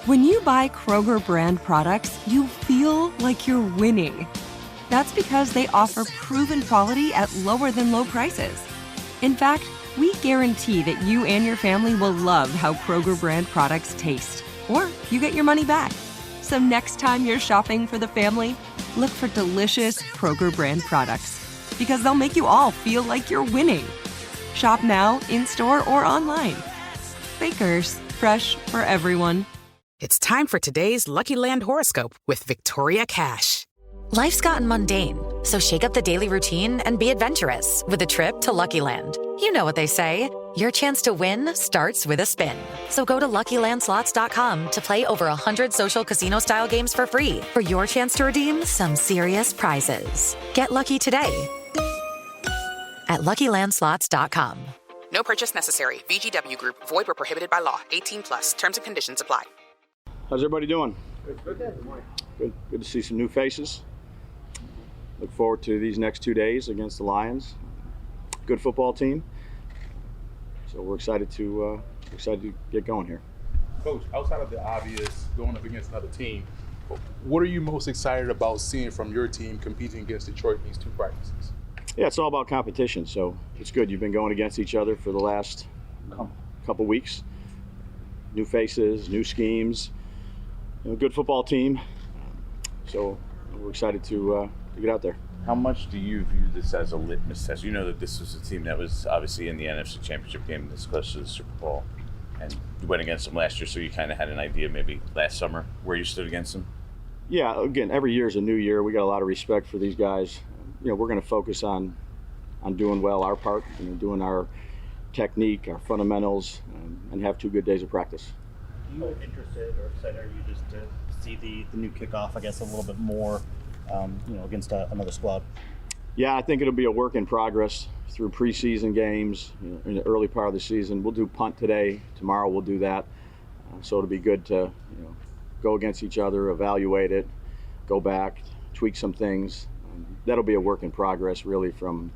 When you buy Kroger brand products, you feel like you're winning. That's because they offer proven quality at lower than low prices. In fact, we guarantee that you and your family will love how Kroger brand products taste, or you get your money back. So next time you're shopping for the family, look for delicious Kroger brand products, because they'll make you all feel like you're winning. Shop now, in-store, or online. Bakers, fresh for everyone. It's time for today's Lucky Land horoscope with Victoria Cash. Life's gotten mundane, so shake up the daily routine and be adventurous with a trip to Lucky Land. You know what they say, your chance to win starts with a spin. So go to LuckyLandSlots.com to play over 100 social casino-style games for free for your chance to redeem some serious prizes. Get lucky today at LuckyLandSlots.com. No purchase necessary. VGW Group. Void where prohibited by law. 18 plus. Terms and conditions apply. How's everybody doing? Good. Good morning. Good to see some new faces. Look forward to these next 2 days against the Lions. Good football team. So we're excited to get going here. Coach, outside of the obvious going up against another team, what are you most excited about seeing from your team competing against Detroit in these two practices? Yeah, it's all about competition, so it's good. You've been going against each other for the last couple weeks. New faces, new schemes, good football team. So we're excited to get out there. How much do you view this as a litmus test? You know that this was a team that was obviously in the NFC Championship game this close to the Super Bowl, and you went against them last year, so you kind of had an idea maybe last summer where you stood against them? Yeah, again, every year is a new year. We got a lot of respect for these guys. We're going to focus on doing well our part, doing our technique, our fundamentals, and have 2 good days of practice. Are you interested or excited, are you just to see the new kickoff, I guess, a little bit more, against another squad? Yeah, I think it'll be a work in progress through preseason games, in the early part of the season. We'll do punt today. Tomorrow we'll do that. So it'll be good to, go against each other, evaluate it, go back, tweak some things. That'll be a work in progress, really, from,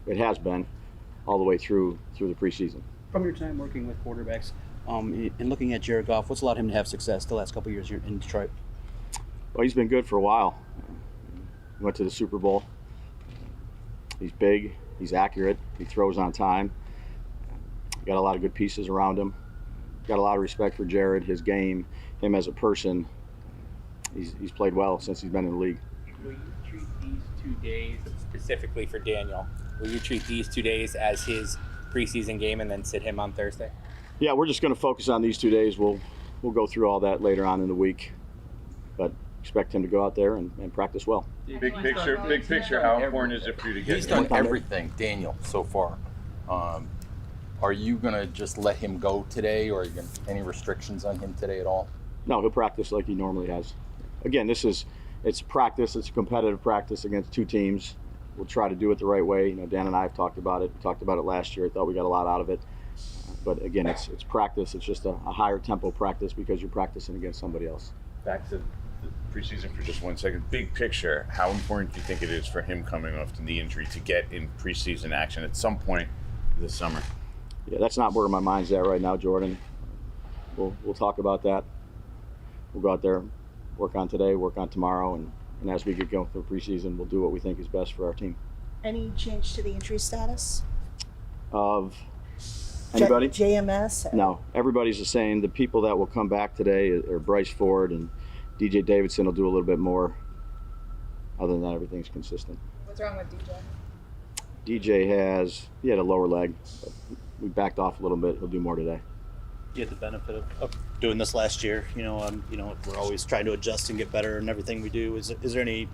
it has been all the way through the preseason. From your time working with quarterbacks and looking at Jared Goff, what's allowed him to have success the last couple of years here in Detroit? Well, he's been good for a while. He went to the Super Bowl. He's big, he's accurate, he throws on time. Got a lot of good pieces around him. Got a lot of respect for Jared, his game, him as a person. He's played well since he's been in the league. Will you treat these 2 days, specifically for Daniel, will you treat these 2 days as his preseason game and then sit him on Thursday? Yeah, we're just going to focus on these 2 days. We'll go through all that later on in the week, but expect him to go out there and practice well. Big picture, how important is it for you to get He's done everything, Daniel, so far. Are you going to just let him go today, or are you going any restrictions on him today at all? No, he'll practice like he normally has. Again, it's practice. It's a competitive practice against 2 teams. We'll try to do it the right way. Dan and I have talked about it. We talked about it last year. I thought we got a lot out of it. But again, it's practice. It's just a higher tempo practice because you're practicing against somebody else. Back to the preseason for just 1 second. Big picture, how important do you think it is for him coming off the knee injury to get in preseason action at some point this summer? Yeah, that's not where my mind's at right now, Jordan. We'll talk about that. We'll go out there, work on today, work on tomorrow, and as we get going through preseason, we'll do what we think is best for our team. Any change to the injury status? Of anybody? JMS? No, everybody's the same. The people that will come back today are Bryce Ford and DJ Davidson will do a little bit more. Other than that, everything's consistent. What's wrong with DJ? DJ he had a lower leg. But we backed off a little bit. He'll do more today. You had the benefit of doing this last year. We're always trying to adjust and get better in everything we do. Is there any,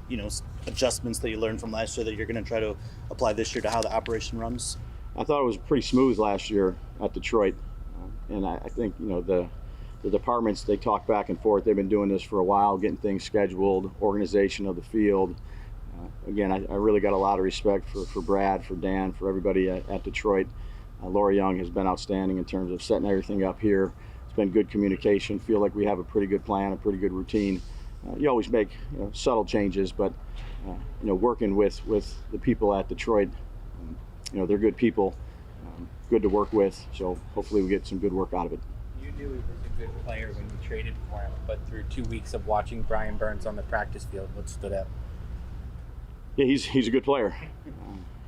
adjustments that you learned from last year that you're going to try to apply this year to how the operation runs? I thought it was pretty smooth last year at Detroit. And I think, the departments, they talk back and forth. They've been doing this for a while, getting things scheduled, organization of the field. Again, I really got a lot of respect for Brad, for Dan, for everybody at Detroit. Laura Young has been outstanding in terms of setting everything up here. It's been good communication. Feel like we have a pretty good plan, a pretty good routine. You always make subtle changes, but working with the people at Detroit, they're good people, good to work with. So hopefully we get some good work out of it. You knew he was a good player when you traded for him, but through 2 weeks of watching Brian Burns on the practice field, what stood out? Yeah, he's a good player.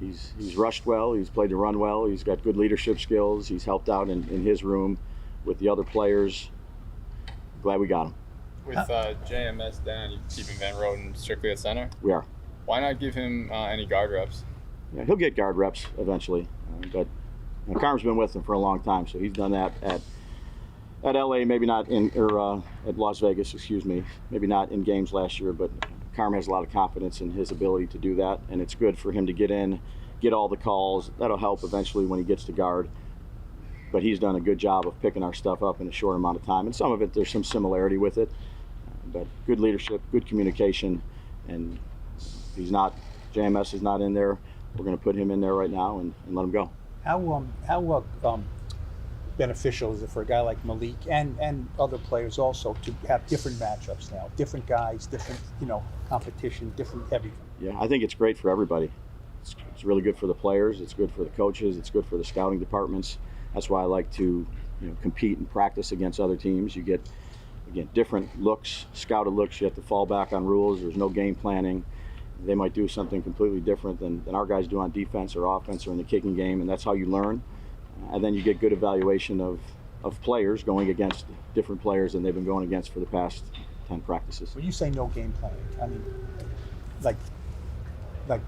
He's rushed well. He's played the run well. He's got good leadership skills. He's helped out in his room with the other players. Glad we got him. With JMS down, you keeping Van Roten strictly at center? We are. Why not give him any guard reps? Yeah, he'll get guard reps eventually, but Carm's been with him for a long time, so he's done that at LA, maybe not at Las Vegas, excuse me, maybe not in games last year, but Carm has a lot of confidence in his ability to do that, and it's good for him to get in, get all the calls. That'll help eventually when he gets to guard. But he's done a good job of picking our stuff up in a short amount of time, and some of it, there's some similarity with it, but good leadership, good communication, and JMS is not in there. We're going to put him in there right now and let him go. How beneficial is it for a guy like Malik and other players also to have different matchups now, different guys, different competition, different everything? Yeah, I think it's great for everybody. It's really good for the players. It's good for the coaches. It's good for the scouting departments. That's why I like to compete and practice against other teams. You get, again, different looks, scouted looks. You have to fall back on rules. There's no game planning. They might do something completely different than our guys do on defense or offense or in the kicking game, and that's how you learn. And then you get good evaluation of players going against different players than they've been going against for the past 10 practices. When you say no game planning, I mean, like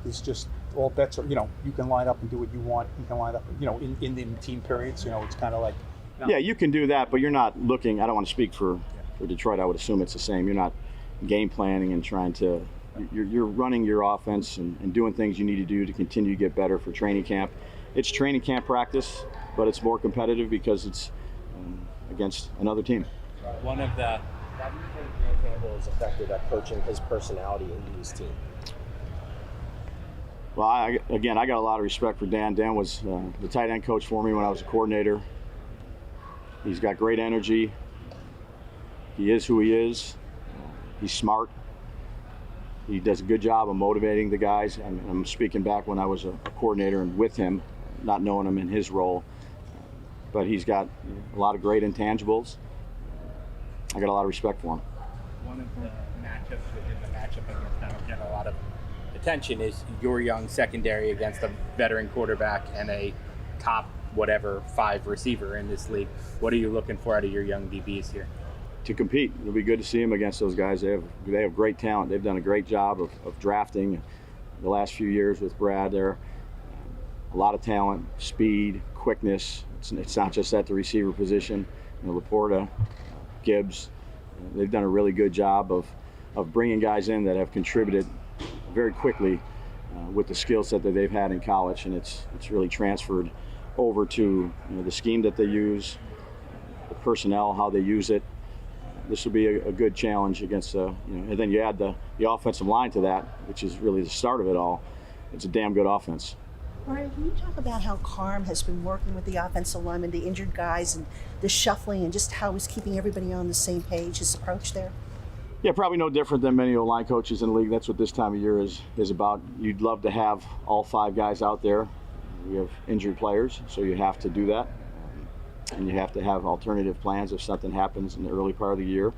it's just all bets are, you can line up and do what you want. You can line up, in the team periods, it's kind of like. No. Yeah, you can do that, but you're not looking, I don't want to speak for Detroit, I would assume it's the same. You're not game planning and trying to, you're running your offense and doing things you need to do to continue to get better for training camp. It's training camp practice, but it's more competitive because it's against another team. One of the. How do you think Dan Campbell is effective at coaching his personality into his team? Well, I got a lot of respect for Dan. Dan was the tight end coach for me when I was a coordinator. He's got great energy. He is who he is. He's smart. He does a good job of motivating the guys. I'm speaking back when I was a coordinator and with him, not knowing him in his role. But he's got a lot of great intangibles. I got a lot of respect for him. One of the matchups within the matchup against get a lot of attention is your young secondary against a veteran quarterback and a top 5 receiver in this league. What are you looking for out of your young DBs here? To compete. It'll be good to see them against those guys. They have great talent. They've done a great job of drafting the last few years with Brad there. A lot of talent, speed, quickness. It's not just at the receiver position. Laporta, Gibbs, they've done a really good job of bringing guys in that have contributed very quickly with the skill set that they've had in college, and it's really transferred over to the scheme that they use, the personnel, how they use it. This will be a good challenge against, and then you add the offensive line to that, which is really the start of it all. It's a damn good offense. Brian, can you talk about how Carm has been working with the offensive linemen, the injured guys, and the shuffling, and just how he's keeping everybody on the same page, his approach there? Yeah, probably no different than many O-line coaches in the league. That's what this time of year is about. You'd love to have all 5 guys out there. We have injured players, so you have to do that. And you have to have alternative plans if something happens in the early part of the year.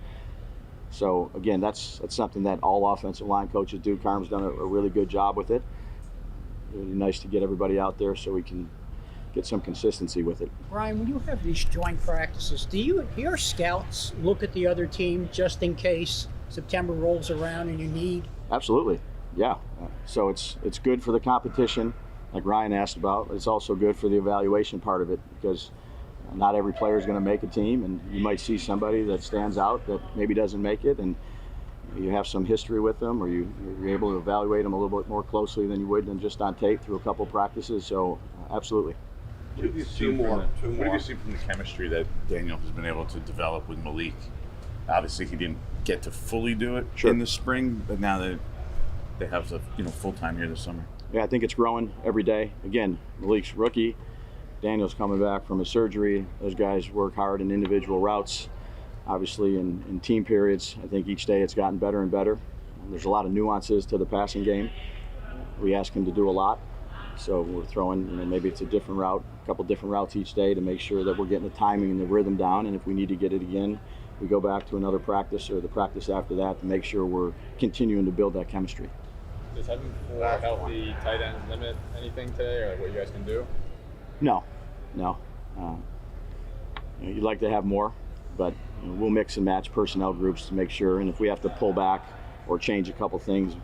So again, that's something that all offensive line coaches do. Carm's done a really good job with it. Really nice to get everybody out there so we can get some consistency with it. Brian, when you have these joint practices, do your scouts look at the other team just in case September rolls around and you need? Absolutely, yeah. So it's good for the competition, like Ryan asked about. It's also good for the evaluation part of it because not every player is going to make a team, and you might see somebody that stands out that maybe doesn't make it, and you have some history with them, or you're able to evaluate them a little bit more closely than you would than just on tape through a couple practices. So absolutely. What have you seen from the chemistry that Daniel has been able to develop with Malik? Obviously, he didn't get to fully do it in the spring, but now that they have the full-time here this summer. Yeah, I think it's growing every day. Again, Malik's rookie. Daniel's coming back from a surgery. Those guys work hard in individual routes. Obviously, in team periods, I think each day it's gotten better and better. There's a lot of nuances to the passing game. We ask him to do a lot. So we're throwing, maybe it's a different route, a couple different routes each day to make sure that we're getting the timing and the rhythm down. And if we need to get it again, we go back to another practice or the practice after that to make sure we're continuing to build that chemistry. Does having 4 healthy tight ends limit anything today, or what you guys can do? No. You'd like to have more, but we'll mix and match personnel groups to make sure. And if we have to pull back or change a couple things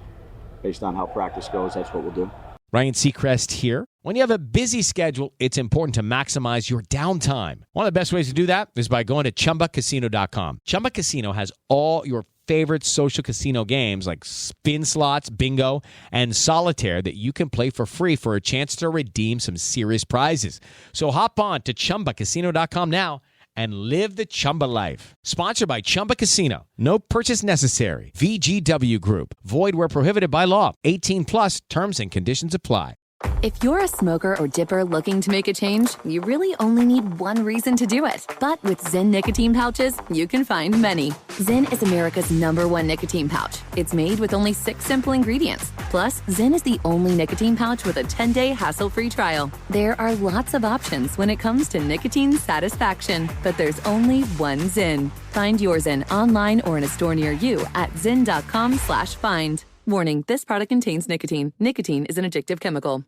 based on how practice goes, that's what we'll do. Ryan Seacrest here. When you have a busy schedule, it's important to maximize your downtime. One of the best ways to do that is by going to ChumbaCasino.com. Chumba Casino has all your favorite social casino games like spin slots, bingo, and solitaire that you can play for free for a chance to redeem some serious prizes. So hop on to ChumbaCasino.com now and live the Chumba life. Sponsored by Chumba Casino. No purchase necessary. VGW Group. Void where prohibited by law. 18 plus terms and conditions apply. If you're a smoker or dipper looking to make a change, you really only need one reason to do it. But with Zyn nicotine pouches, you can find many. Zyn is America's #1 nicotine pouch. It's made with only 6 simple ingredients. Plus, Zyn is the only nicotine pouch with a 10-day hassle-free trial. There are lots of options when it comes to nicotine satisfaction, but there's only one Zyn. Find your Zyn online or in a store near you at zyn.com/find. Warning, this product contains nicotine. Nicotine is an addictive chemical.